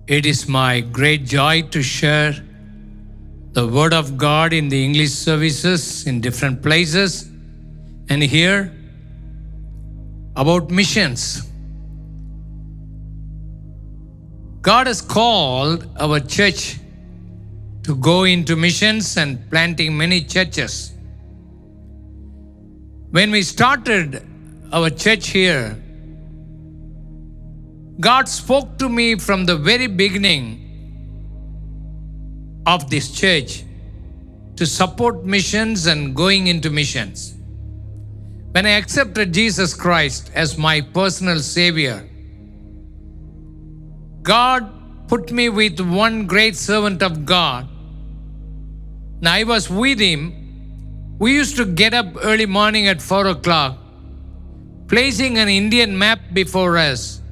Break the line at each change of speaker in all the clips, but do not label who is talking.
It is my great joy to share the Word of God in the English services in different places and hear about missions. God has called our church to go into missions and planting many churches. When we started our church here, God spoke to me from the very beginning of this church to support missions and going into missions. When I accepted Jesus Christ as my personal Savior, God put me with one great servant of God. Now I was with him. We used to get up early morning at 4 o'clock, placing an Indian map before us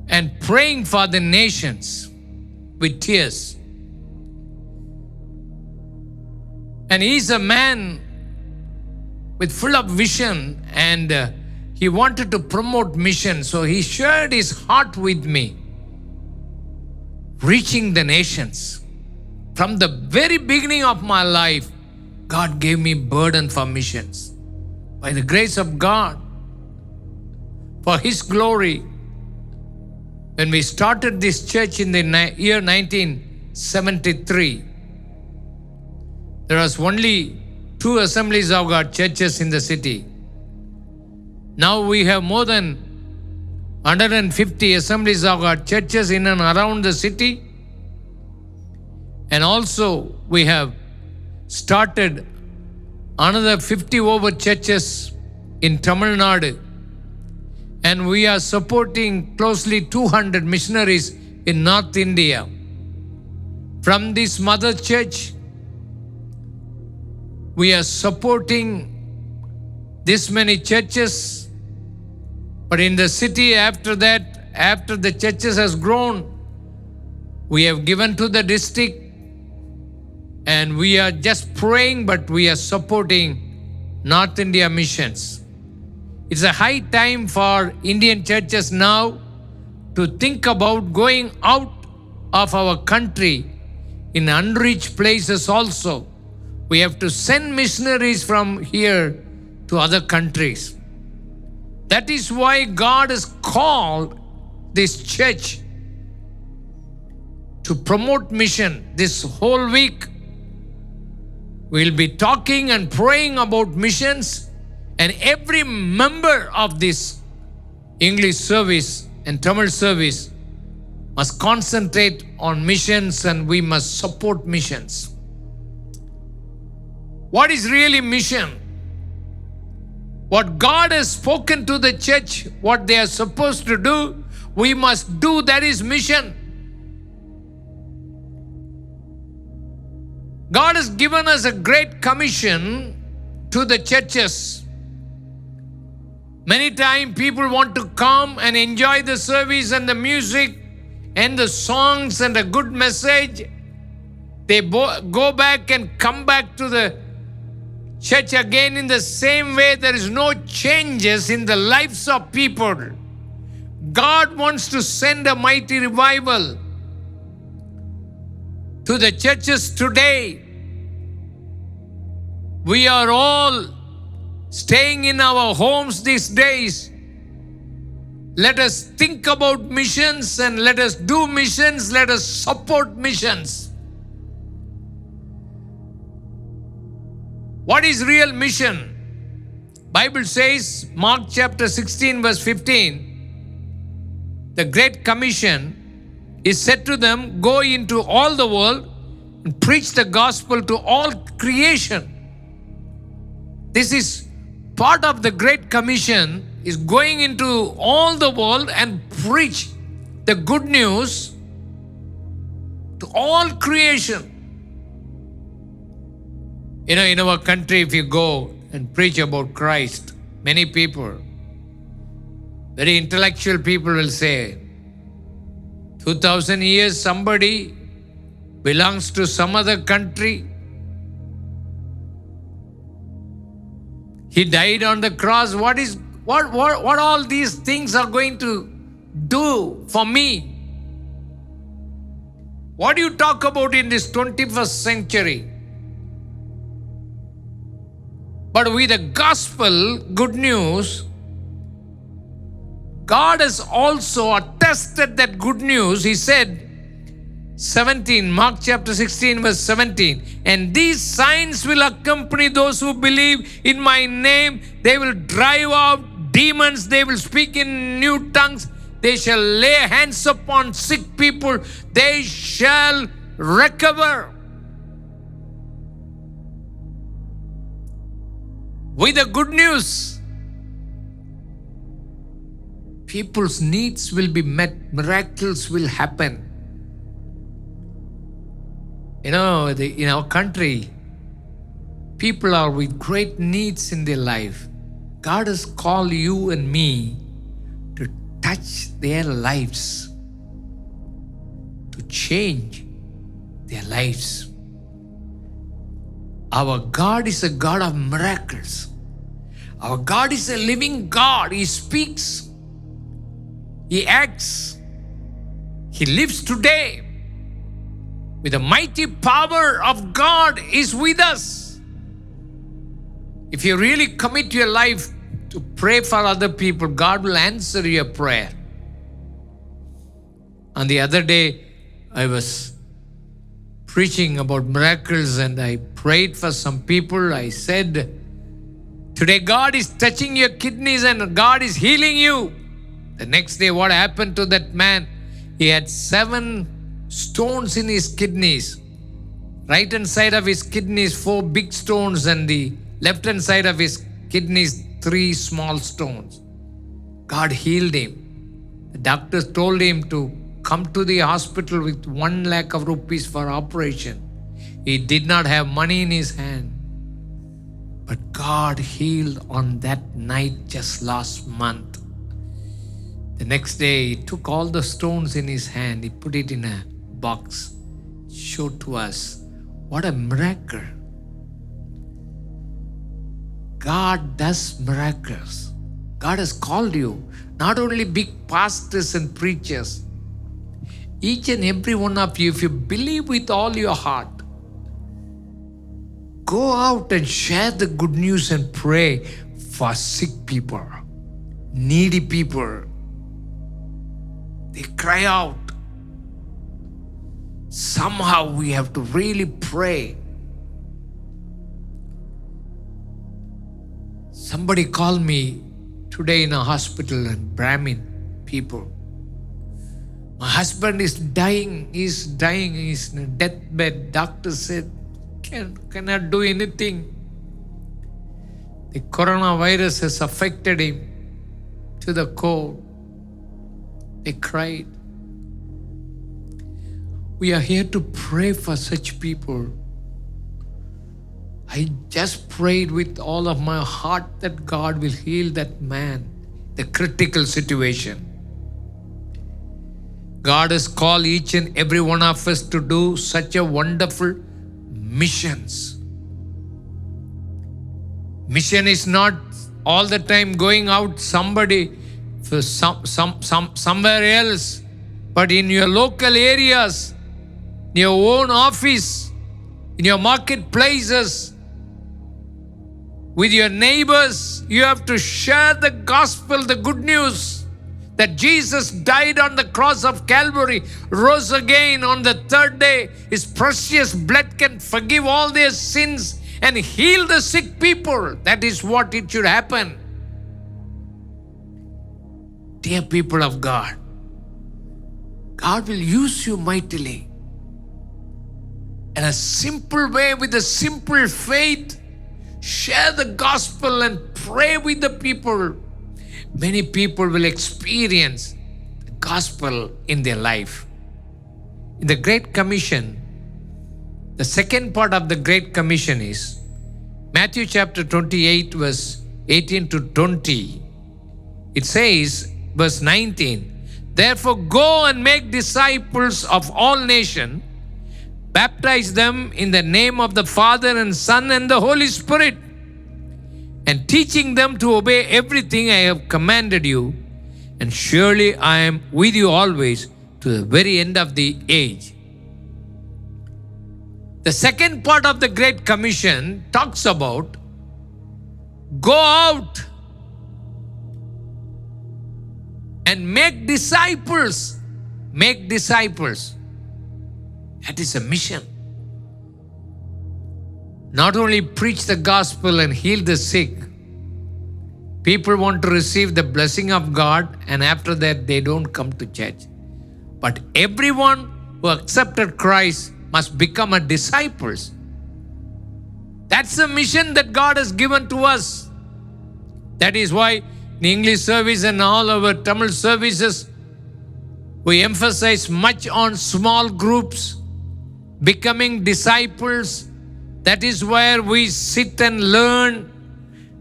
and praying for the nations with tears. And he's a man with full of vision, and he wanted to promote mission, so he shared his heart with me, reaching the nations. From the very beginning of my life, God gave me burden for missions. By the grace of God, for His glory. When we started this church in the year 1973, there was only 2 Assemblies of God churches in the city. Now we have more than 150 Assemblies of God churches in and around the city. And also we have started another 50 over churches in Tamil Nadu. And we are supporting closely 200 missionaries in North India. From this mother church, we are supporting this many churches. But in the city after that, after the churches has grown, we have given to the district, and we are just praying, but we are supporting North India missions. It's a high time for Indian churches now to think about going out of our country in unreached places also. We have to send missionaries from here to other countries. That is why God has called this church to promote mission. This whole week, we'll be talking and praying about missions. And every member of this English service and Tamil service must concentrate on missions, and we must support missions. What is really mission? What God has spoken to the church, what they are supposed to do, we must do. That is mission. God has given us a great commission to the churches. Many times people want to come and enjoy the service and the music and the songs and a good message. They go back and come back to the church again in the same way. There is no changes in the lives of people. God wants to send a mighty revival to the churches today. We are all staying in our homes these days. Let us think about missions and let us do missions. Let us support missions. What is real mission? Bible says, Mark chapter 16 verse 15, the Great Commission is said to them, go into all the world and preach the gospel to all creation. This is part of the Great Commission, is going into all the world and preach the good news to all creation. You know, in our country, if you go and preach about Christ, many people, very intellectual people will say, 2000 years somebody belongs to some other country. He died on the cross. What all these things are going to do for me? What do you talk about in this 21st century? But with the gospel, good news, God has also attested that good news. He said, 17, Mark chapter 16, verse 17, and these signs will accompany those who believe in my name. They will drive out demons. They will speak in new tongues. They shall lay hands upon sick people. They shall recover. With the good news, people's needs will be met. Miracles will happen. In our country, people are with great needs in their life. God has called you and me to touch their lives, to change their lives. Our God is a God of miracles. Our God is a living God. He speaks. He acts. He lives today. With the mighty power of God is with us. If you really commit your life to pray for other people, God will answer your prayer. On the other day, I was preaching about miracles and I prayed for some people. I said, today God is touching your kidneys and God is healing you. The next day, what happened to that man? He had 7 stones in his kidneys. Right hand side of his kidneys, 4 big stones, and the left hand side of his kidneys, 3 small stones. God healed him. The doctors told him to come to the hospital with 1 lakh of rupees for operation. He did not have money in his hand. But God healed on that night just last month. The next day, he took all the stones in his hand. He put it in a box, showed to us. What a miracle. God does miracles. God has called you, not only big pastors and preachers. Each and every one of you, if you believe with all your heart, go out and share the good news and pray for sick people, needy people. They cry out. Somehow we have to really pray. Somebody called me today in a hospital and Brahmin people. My husband is dying. He's dying. He's in a deathbed. Doctor said, cannot do anything. The coronavirus has affected him to the core. They cried. We are here to pray for such people. I just prayed with all of my heart that God will heal that man, the critical situation. God has called each and every one of us to do such a wonderful missions. Mission is not all the time going out somebody for somewhere else, but in your local areas, in your own office, in your marketplaces, with your neighbors, you have to share the gospel, the good news that Jesus died on the cross of Calvary, rose again on the 3rd day. His precious blood can forgive all their sins and heal the sick people. That is what it should happen. Dear people of God, God will use you mightily. In a simple way, with a simple faith, share the gospel and pray with the people. Many people will experience the gospel in their life. In the Great Commission, the second part of the Great Commission is Matthew chapter 28, verse 18 to 20. It says, verse 19, therefore go and make disciples of all nations, baptize them in the name of the Father and Son and the Holy Spirit, and teaching them to obey everything I have commanded you. And surely I am with you always to the very end of the age. The second part of the Great Commission talks about go out and make disciples. Make disciples. That is a mission. Not only preach the gospel and heal the sick. People want to receive the blessing of God, and after that they don't come to church. But everyone who accepted Christ must become a disciples. That's the mission that God has given to us. That is why in English service and all our Tamil services, we emphasize much on small groups, becoming disciples. That is where we sit and learn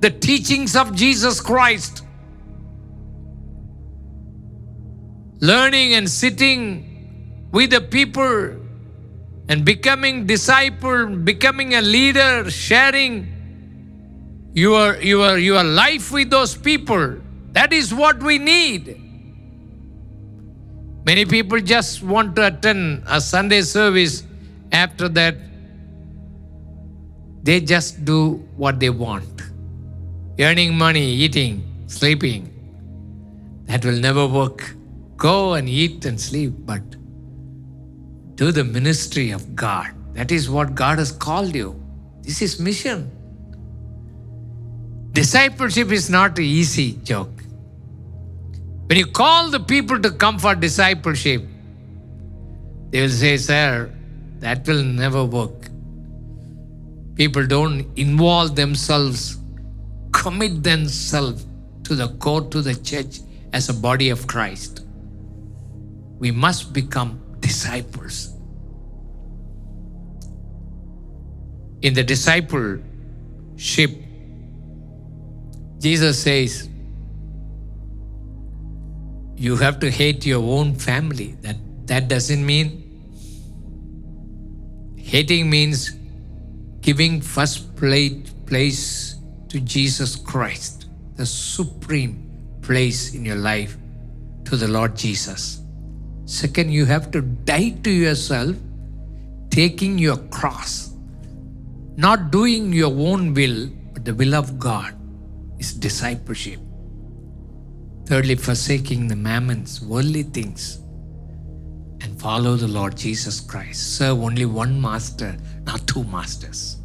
the teachings of Jesus Christ. Learning and sitting with the people and becoming disciple, becoming a leader, sharing your life with those people. That is what we need. Many people just want to attend a Sunday service. After that, they just do what they want. Earning money, eating, sleeping. That will never work. Go and eat and sleep, but do the ministry of God. That is what God has called you. This is mission. Discipleship is not an easy joke. When you call the people to come for discipleship, they will say, sir, that will never work. People don't involve themselves, commit themselves to the core, to the church as a body of Christ. We must become disciples. In the discipleship, Jesus says, you have to hate your own family. That doesn't mean, hating means giving first place to Jesus Christ, the supreme place in your life, to the Lord Jesus. Second, you have to die to yourself, taking your cross, not doing your own will, but the will of God is discipleship. Thirdly, forsaking the mammons, worldly things, and follow the Lord Jesus Christ. Serve only one master, not two masters.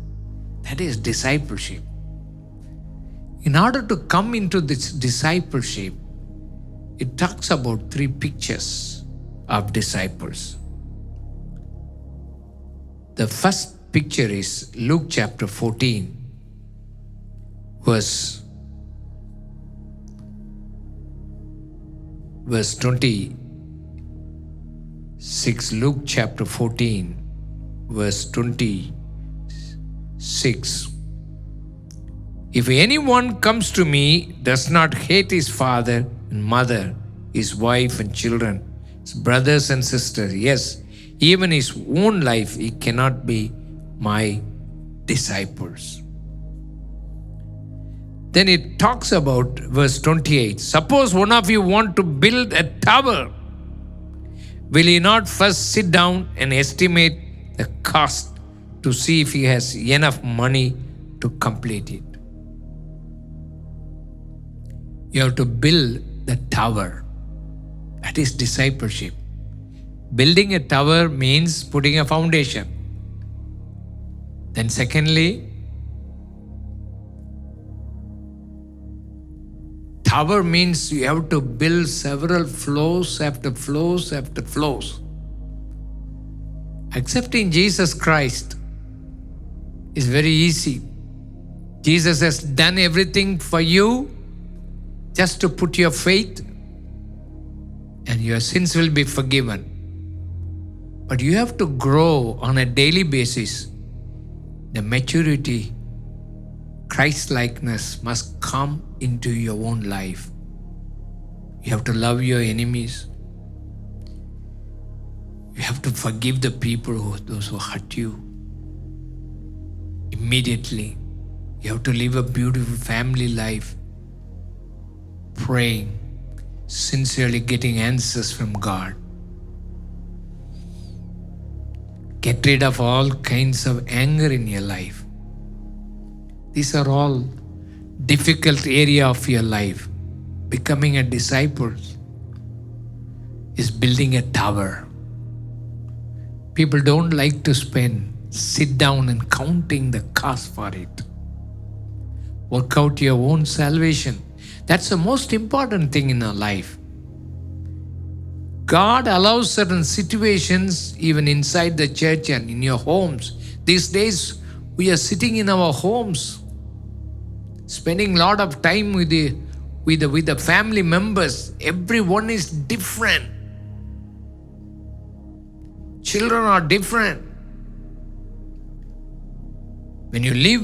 That is discipleship. In order to come into this discipleship, it talks about three pictures of disciples. The first picture is Luke chapter 14, verse 26. Luke chapter 14, verse 26. If anyone comes to me, does not hate his father and mother, his wife and children, his brothers and sisters, yes, even his own life, he cannot be my disciples. Then it talks about verse 28. Suppose one of you want to build a tower. Will he not first sit down and estimate the cost to see if he has enough money to complete it? You have to build the tower. That is discipleship. Building a tower means putting a foundation. Then secondly, tower means you have to build several floors after floors after floors. Accepting Jesus Christ is very easy. Jesus has done everything for you just to put your faith, and your sins will be forgiven. But you have to grow on a daily basis. The maturity, Christ-likeness must come into your own life. You have to love your enemies. You have to forgive the people, those who hurt you. Immediately, you have to live a beautiful family life, praying, sincerely getting answers from God. Get rid of all kinds of anger in your life. These are all difficult area of your life. Becoming a disciple is building a tower. People don't like to sit down and counting the cost for it. Work out your own salvation. That's the most important thing in our life. God allows certain situations even inside the church and in your homes. These days, we are sitting in our homes, spending a lot of time with the family members. Everyone is different. Children are different. When you live,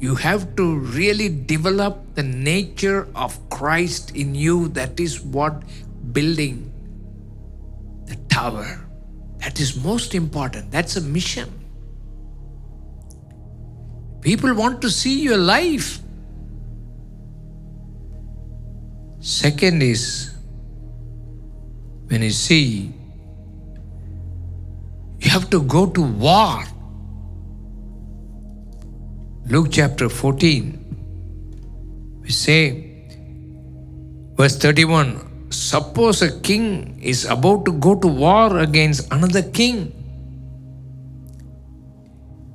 you have to really develop the nature of Christ in you. That is what building the tower. That is most important. That's a mission. People want to see your life. Second is, when you see, you have to go to war. Luke chapter 14, we say, verse 31, suppose a king is about to go to war against another king.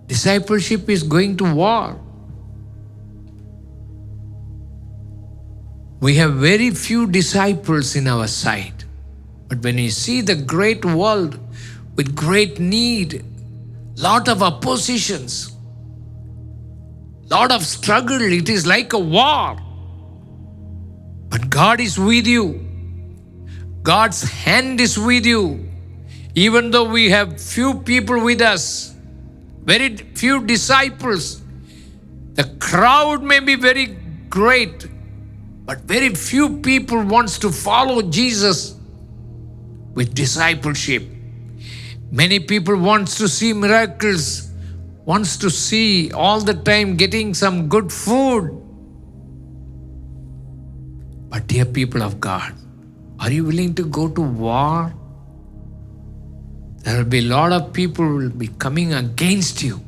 Discipleship is going to war. We have very few disciples in our sight. But when you see the great world with great need, lot of oppositions, lot of struggle, it is like a war. But God is with you. God's hand is with you. Even though we have few people with us, very few disciples, the crowd may be very great, but very few people wants to follow Jesus with discipleship. Many people wants to see miracles, wants to see all the time getting some good food. But dear people of God, are you willing to go to war? There will be a lot of people who will be coming against you,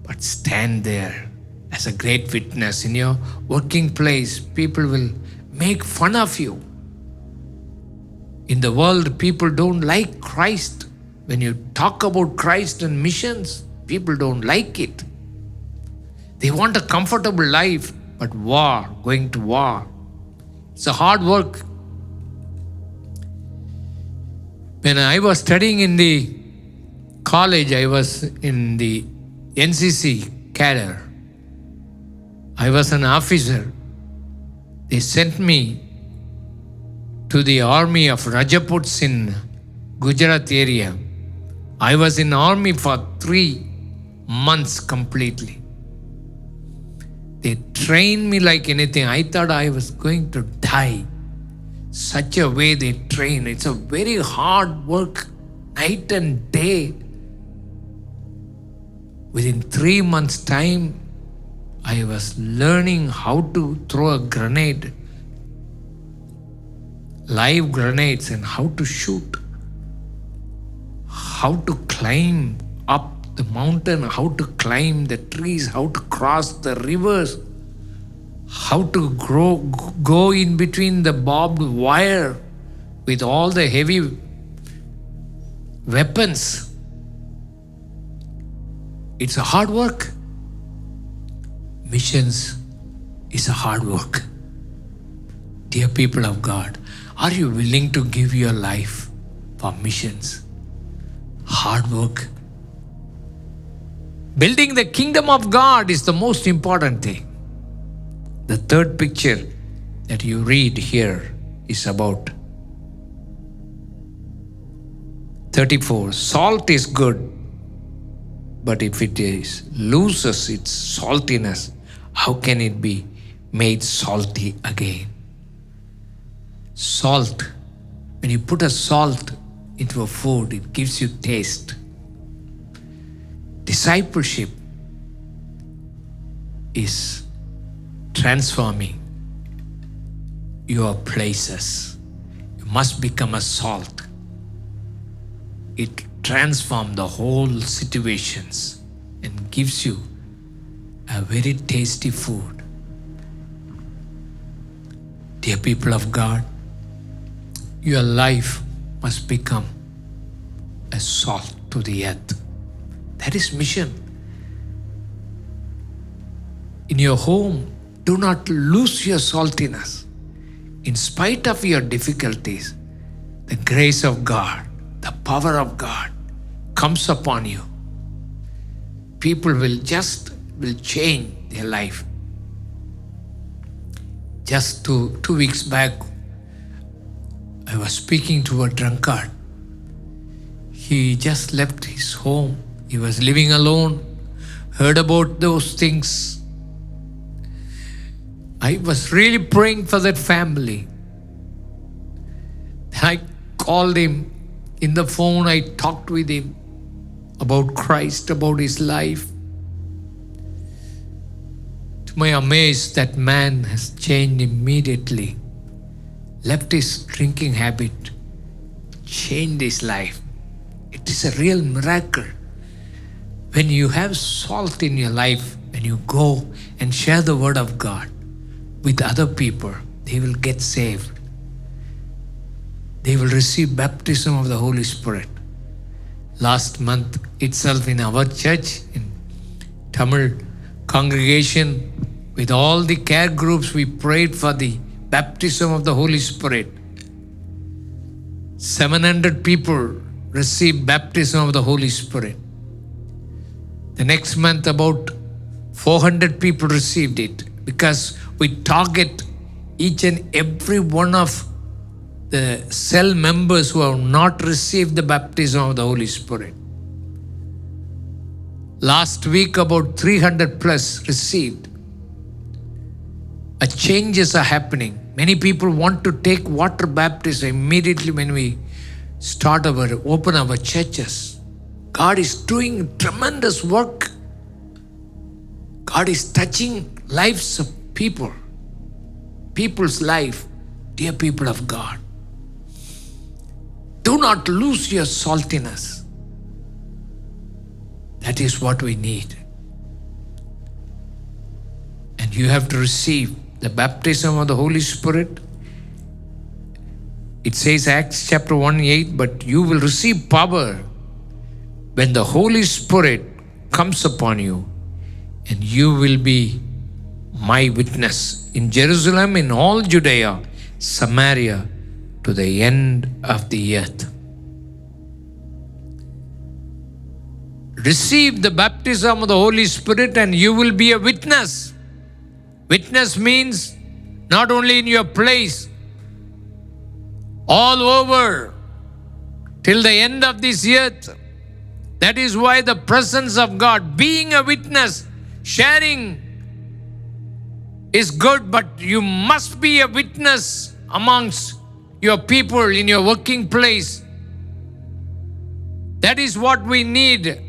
but stand there as a great witness. In your working place, people will make fun of you. In the world, people don't like Christ. When you talk about Christ and missions, people don't like it. They want a comfortable life, but war, going to war, it's a hard work. When I was studying in the college, I was in the NCC cadre. I was an officer. They sent me to the army of Rajaputs in Gujarat area. I was in army for 3 months completely. They trained me like anything. I thought I was going to die. Such a way they train. It's a very hard work, night and day. Within 3 months' time, I was learning how to throw a grenade, live grenades, and how to shoot, how to climb up the mountain, how to climb the trees, how to cross the rivers, how to go in between the barbed wire with all the heavy weapons. It's a hard work. Missions is a hard work. Dear people of God, are you willing to give your life for missions? Hard work. Building the kingdom of God is the most important thing. The third picture that you read here is about 34. Salt is good, but if it loses its saltiness, how can it be made salty again? Salt. When you put a salt into a food, it gives you taste. Discipleship is transforming your places. You must become a salt it transforms the whole situations and gives you a very tasty food. Dear people of God, your life must become a salt to the earth. That is mission. In your home, do not lose your saltiness. In spite of your difficulties, the grace of God, the power of God comes upon you. People will change their life. Just two weeks back, I was speaking to a drunkard. He just left his home. He was living alone, heard about those things. I was really praying for that family. I called him in the phone. I talked with him about Christ, about his life. To my amaze, that man has changed immediately. Left his drinking habit, changed his life. It is a real miracle. When you have salt in your life, when you go and share the word of God with other people, they will get saved. They will receive baptism of the Holy Spirit. Last month itself in our church, in Tamil congregation, with all the care groups, we prayed for the baptism of the Holy Spirit. 700 people received baptism of the Holy Spirit. The next month, about 400 people received it, because we target each and every one of the cell members who have not received the baptism of the Holy Spirit. Last week, about 300 plus received. Changes are happening. Many people want to take water baptism immediately when we open our churches. God is doing tremendous work. God is touching lives of people. People's life. Dear people of God, do not lose your saltiness. That is what we need. And you have to receive the baptism of the Holy Spirit. It says, Acts chapter 1:8, but you will receive power when the Holy Spirit comes upon you, and you will be my witness in Jerusalem, in all Judea, Samaria, to the end of the earth. Receive the baptism of the Holy Spirit and you will be a witness. Witness means not only in your place, all over, till the end of this earth. That is why the presence of God, being a witness, sharing is good, but you must be a witness amongst your people in your working place. That is what we need.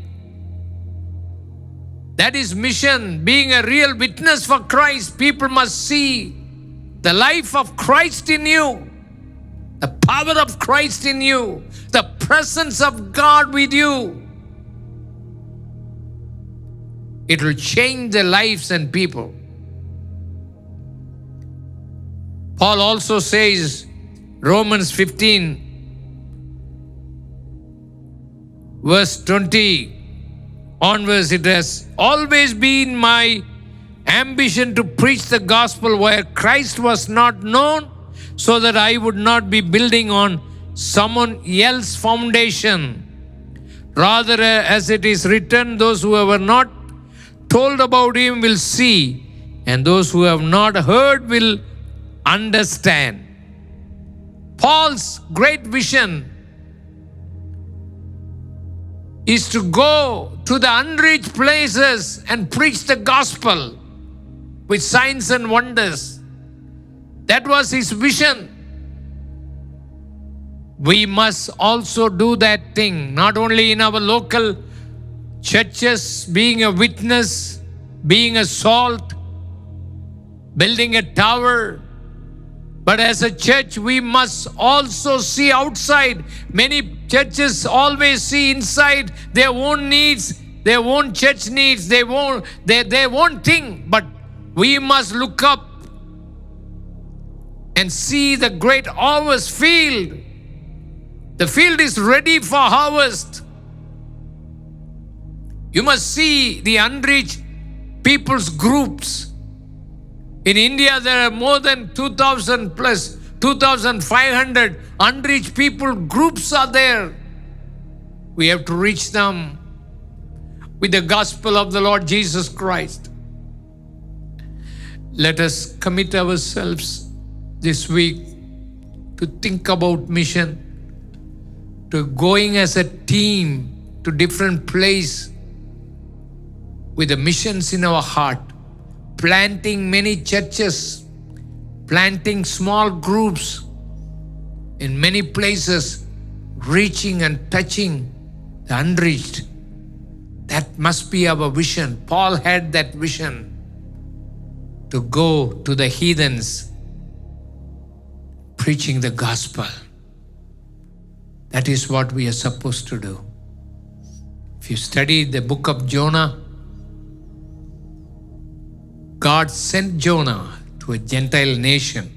That is mission, being a real witness for Christ. People must see the life of Christ in you, the power of Christ in you, the presence of God with you. It will change their lives and people. Paul also says, Romans 15, verse 20 onwards, it has always been my ambition to preach the gospel where Christ was not known, so that I would not be building on someone else's foundation. Rather, as it is written, those who were not told about him will see, and those who have not heard will understand. Paul's great vision is to go to the unreached places and preach the gospel with signs and wonders. That was his vision. We must also do that thing, not only in our local churches, being a witness, being a salt, building a tower, But as a church, we must also see outside. Many churches always see inside their own needs, their own church needs, their own thing. But we must look up and see the great harvest field. The field is ready for harvest. You must see the unreached people's groups. In India, there are more than 2,000 plus, 2,500 unreached people groups are there. We have to reach them with the gospel of the Lord Jesus Christ. Let us commit ourselves this week to think about mission, to going as a team to different place with the missions in our heart, planting many churches, planting small groups in many places, reaching and touching the unreached. That must be our vision. Paul had that vision to go to the heathens preaching the gospel. That is what we are supposed to do. If you study the book of Jonah, God sent Jonah to a Gentile nation,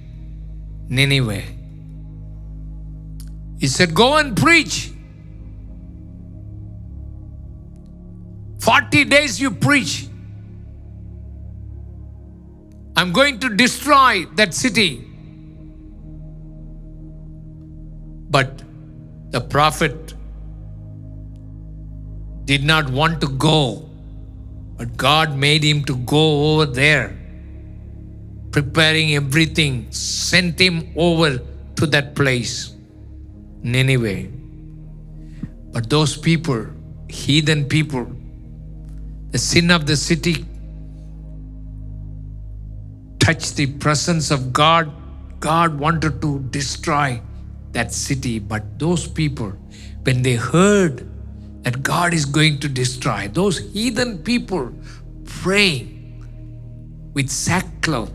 Nineveh. He said, go and preach. 40 days you preach. I'm going to destroy that city. But the prophet did not want to go. But God made him to go over there, preparing everything, sent him over to that place, Nineveh. But those people, heathen people, the sin of the city touched the presence of God. God wanted to destroy that city. But those people, when they heard that God is going to destroy, those heathen people praying with sackcloth,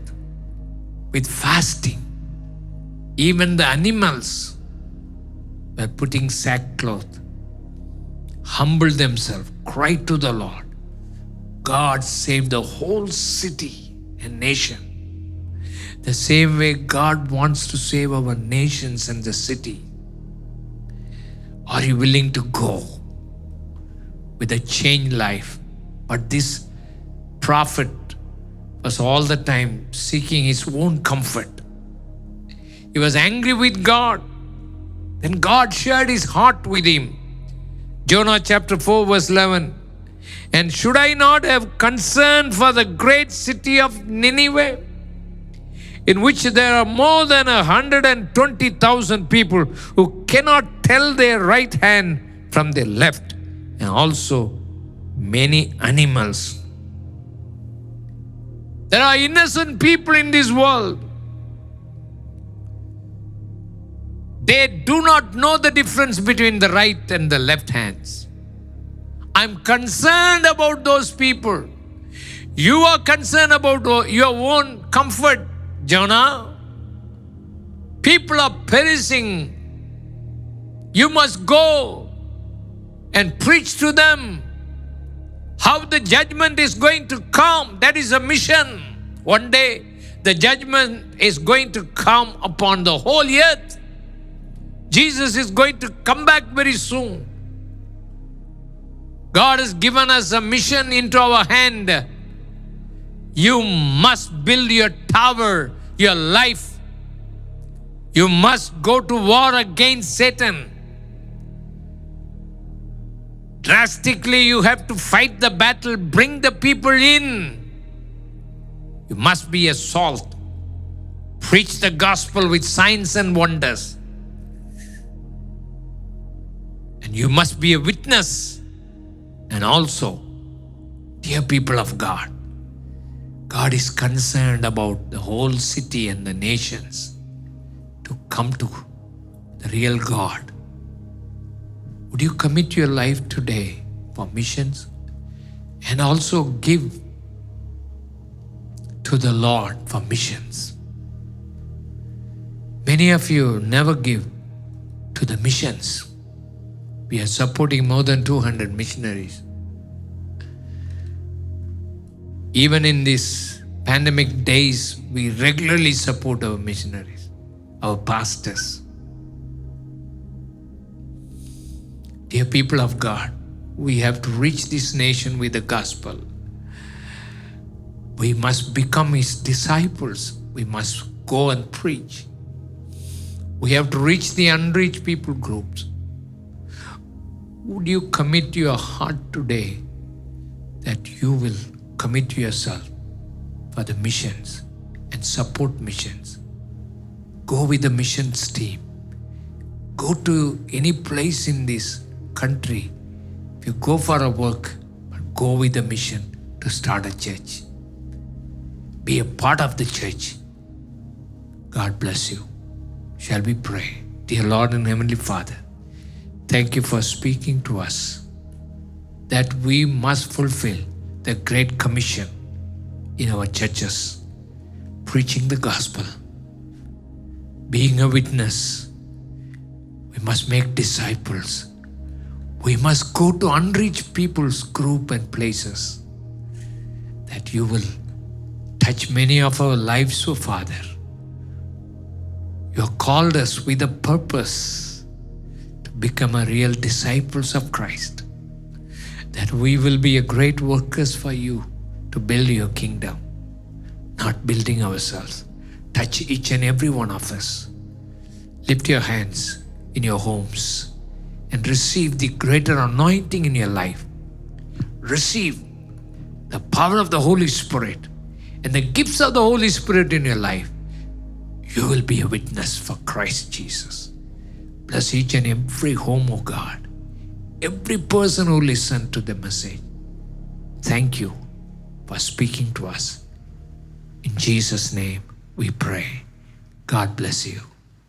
with fasting. Even the animals were putting sackcloth, humbled themselves, cried to the Lord. God saved the whole city and nation. The same way God wants to save our nations and the city. Are you willing to go with a changed life? But this prophet was all the time seeking his own comfort. He was angry with God. Then God shared his heart with him. Jonah chapter 4 verse 11. And should I not have concern for the great city of Nineveh, in which there are more than 120,000 people who cannot tell their right hand from their left, and also many animals. There are innocent people in this world. They do not know the difference between the right and the left hands. I'm concerned about those people. You are concerned about your own comfort, Jonah. People are perishing. You must go and preach to them how the judgment is going to come. That is a mission. One day, the judgment is going to come upon the whole earth. Jesus is going to come back very soon. God has given us a mission into our hand. You must build your tower, your life. You must go to war against Satan. Drastically, you have to fight the battle, bring the people in. You must be a salt. Preach the gospel with signs and wonders. And you must be a witness. And also, dear people of God, God is concerned about the whole city and the nations to come to the real God. Would you commit your life today for missions and also give to the Lord for missions? Many of you never give to the missions. We are supporting more than 200 missionaries. Even in these pandemic days, we regularly support our missionaries, our pastors. Dear people of God, we have to reach this nation with the gospel. We must become His disciples. We must go and preach. We have to reach the unreached people groups. Would you commit your heart today that you will commit yourself for the missions and support missions? Go with the missions team. Go to any place in this country. If you go for a work, but go with the mission to start a church. Be a part of the church. God bless you. Shall we pray? Dear Lord and Heavenly Father, thank you for speaking to us that we must fulfill the Great Commission in our churches, preaching the gospel, being a witness. We must make disciples. We must go to unreached people's group and places, that you will touch many of our lives, O Father. You have called us with a purpose to become a real disciples of Christ, that we will be a great workers for you to build your kingdom, not building ourselves. Touch each and every one of us. Lift your hands in your homes and receive the greater anointing in your life. Receive the power of the Holy Spirit and the gifts of the Holy Spirit in your life. You will be a witness for Christ Jesus. Bless each and every home, O God. Every person who listened to the message. Thank you for speaking to us. In Jesus' name we pray. God bless you.